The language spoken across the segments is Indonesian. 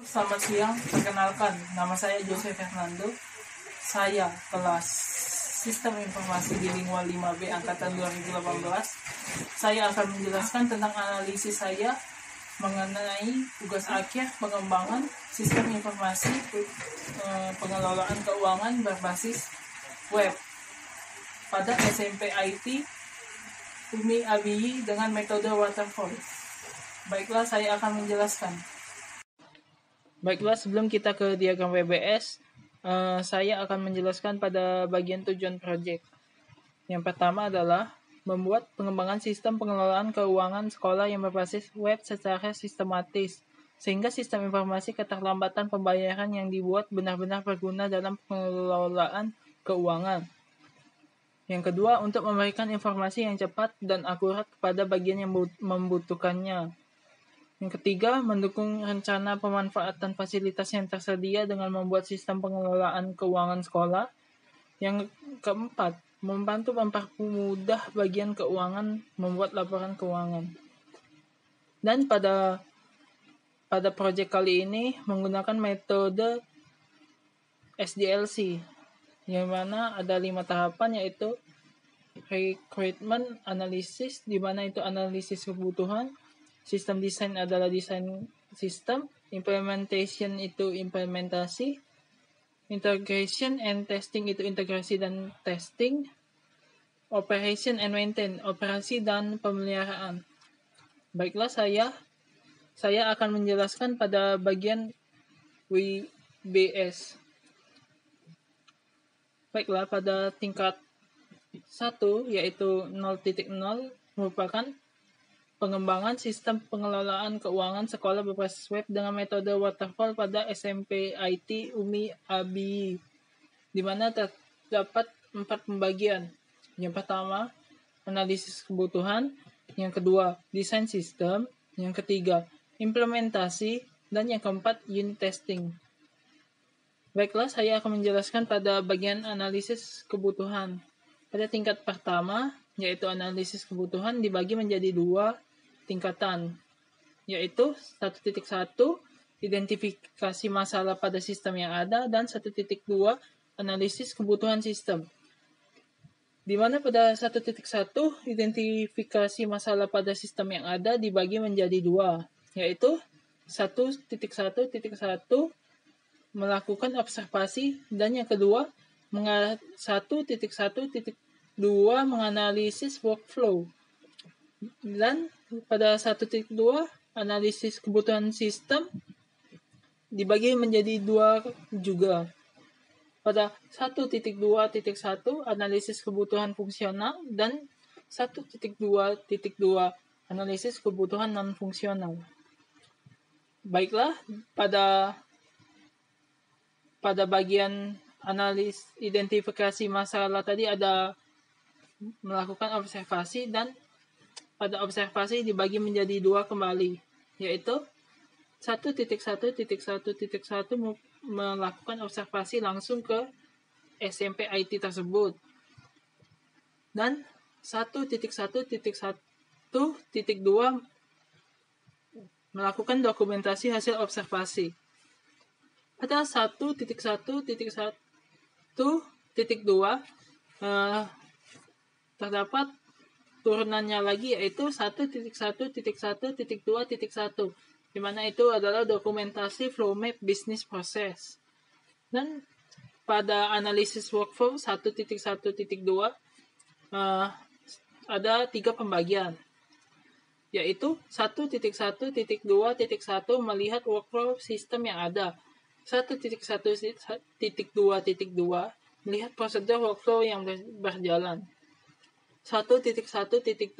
Selamat siang, perkenalkan, nama saya Jose Fernando. Saya kelas Sistem Informasi Bilingual 5B Angkatan 2018. Saya akan menjelaskan tentang analisis saya mengenai tugas akhir pengembangan sistem informasi pengelolaan keuangan berbasis web pada SMP IT Umi Abiyi dengan metode waterfall. Baiklah, saya akan menjelaskan. Baiklah, sebelum kita ke diagram WBS, saya akan menjelaskan pada bagian tujuan proyek. Yang pertama adalah membuat pengembangan sistem pengelolaan keuangan sekolah yang berbasis web secara sistematis, sehingga sistem informasi keterlambatan pembayaran yang dibuat benar-benar berguna dalam pengelolaan keuangan. Yang kedua, untuk memberikan informasi yang cepat dan akurat kepada bagian yang membutuhkannya. Yang ketiga, mendukung rencana pemanfaatan fasilitas yang tersedia dengan membuat sistem pengelolaan keuangan sekolah. Yang keempat, membantu mempermudah bagian keuangan membuat laporan keuangan. Dan pada proyek kali ini menggunakan metode SDLC, yang mana ada 5 tahapan, yaitu recruitment analysis, di mana itu analisis kebutuhan, sistem desain adalah desain sistem, implementation itu implementasi, integration and testing itu integrasi dan testing, operation and maintain, operasi dan pemeliharaan. Baiklah, saya akan menjelaskan pada bagian WBS. Baiklah, pada tingkat 1, yaitu 0.0, merupakan pengembangan sistem pengelolaan keuangan sekolah berbasis web dengan metode waterfall pada SMP IT Umi Abiyi, di mana terdapat 4 pembagian. Yang pertama, analisis kebutuhan. Yang kedua, desain sistem. Yang ketiga, implementasi. Dan yang keempat, unit testing. Baiklah, saya akan menjelaskan pada bagian analisis kebutuhan. Pada tingkat pertama, yaitu analisis kebutuhan, dibagi menjadi 2 tingkatan, yaitu 1.1 identifikasi masalah pada sistem yang ada, dan 1.2 analisis kebutuhan sistem. Di mana pada 1.1 identifikasi masalah pada sistem yang ada dibagi menjadi 2, yaitu 1.1.1 melakukan observasi, dan yang kedua 1.1.2 menganalisis workflow. Dan pada 1.2 analisis kebutuhan sistem dibagi menjadi 2 juga. Pada 1.2.1 analisis kebutuhan fungsional, dan 1.2.2 analisis kebutuhan non-fungsional. Baiklah, pada bagian analis identifikasi masalah tadi ada melakukan observasi, dan pada observasi dibagi menjadi 2 kembali, yaitu 1.1.1.1 melakukan observasi langsung ke SMP IT tersebut, dan 1.1.1.2 melakukan dokumentasi hasil observasi. Pada 1.1.1.2 terdapat turunannya lagi, yaitu 1.1.1.2.1, di mana itu adalah dokumentasi flow map business process. Dan pada analisis workflow 1.1.2 ada 3 pembagian, yaitu 1.1.2.1 melihat workflow sistem yang ada, 1.1.2.2 melihat prosedur workflow yang berjalan, 1.1.2.3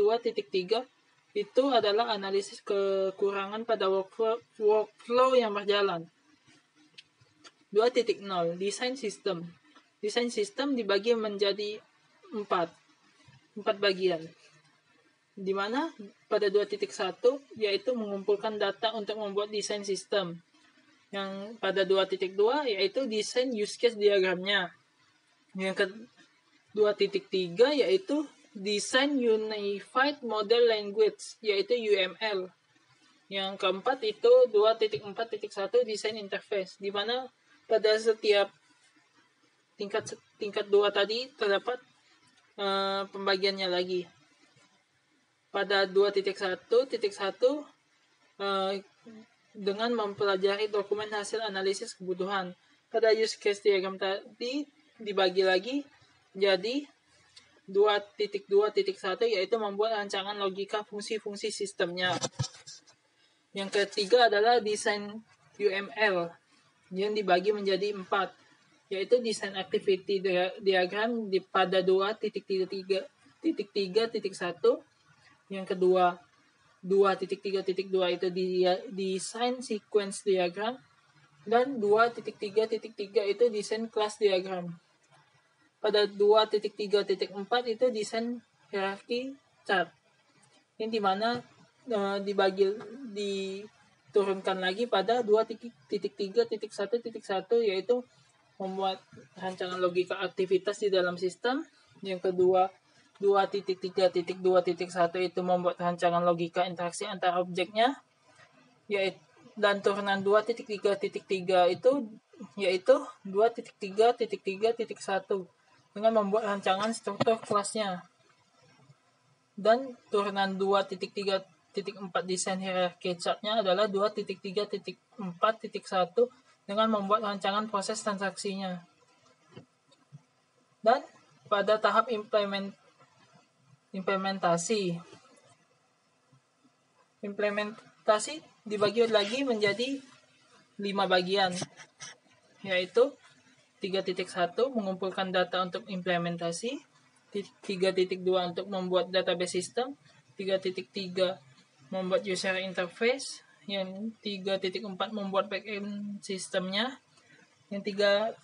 itu adalah analisis kekurangan pada workflow yang berjalan. 2.0 desain sistem. Desain sistem dibagi menjadi 4 bagian, di mana pada 2.1 yaitu mengumpulkan data untuk membuat desain sistem. Yang pada 2.2 yaitu desain use case diagramnya. Yang ke 2.3 yaitu desain unified model language, yaitu UML. Yang keempat itu 2.4.1 desain interface, di mana pada setiap tingkat 2 tadi terdapat pembagiannya lagi. Pada 2.1.1 dengan mempelajari dokumen hasil analisis kebutuhan. Pada use case diagram tadi dibagi lagi jadi 2.2.1 yaitu membuat rancangan logika fungsi-fungsi sistemnya. Yang ketiga adalah desain UML yang dibagi menjadi 4, yaitu desain activity diagram pada 2.3.1. Yang kedua 2.3.2 itu desain sequence diagram, dan 2.3.3 itu desain class diagram. Pada 2.3.4 itu desain hierarchy chart, yang dimana diturunkan lagi pada 2.3.1.1 yaitu membuat rancangan logika aktivitas di dalam sistem. Yang kedua 2.3.2.1 itu membuat rancangan logika interaksi antar objeknya, yaitu, dan turunan 2.3.3 itu yaitu 2.3.3.1 dengan membuat rancangan struktur kelasnya. Dan turunan 2.3.4 desain hierarchy chartnya adalah 2.3.4.1 dengan membuat rancangan proses transaksinya. Dan pada tahap implementasi dibagi lagi menjadi 5 bagian, yaitu 3.1 mengumpulkan data untuk implementasi, 3.2 untuk membuat database system, 3.3 membuat user interface, yang 3.4 membuat backend sistemnya, yang 3.5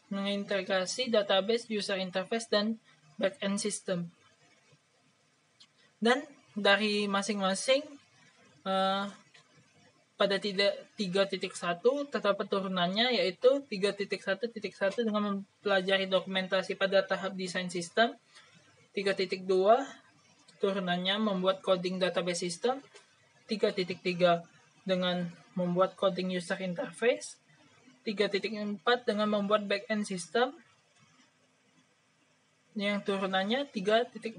mengintegrasi database, user interface, dan backend system. Dan dari masing-masing pada 3.1 terdapat turunannya, yaitu 3.1.1 dengan mempelajari dokumentasi pada tahap desain sistem, 3.2 turunannya membuat coding database system, 3.3 dengan membuat coding user interface, 3.4 dengan membuat backend system, yang turunannya 3.4.1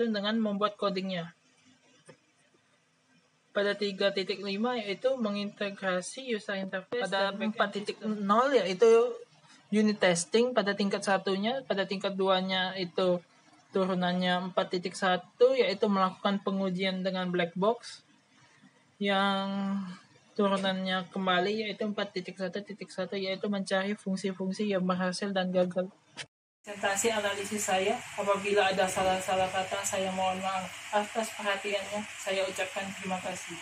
dengan membuat codingnya. Pada 3.5 yaitu mengintegrasi user interface. Pada 4.0 yaitu unit testing pada tingkat 1-nya, pada tingkat 2-nya itu turunannya 4.1 yaitu melakukan pengujian dengan black box. Yang turunannya kembali yaitu 4.1.1 yaitu mencari fungsi-fungsi yang berhasil dan gagal. Presentasi analisis saya, apabila ada salah-salah kata saya mohon maaf. Atas perhatiannya saya ucapkan terima kasih.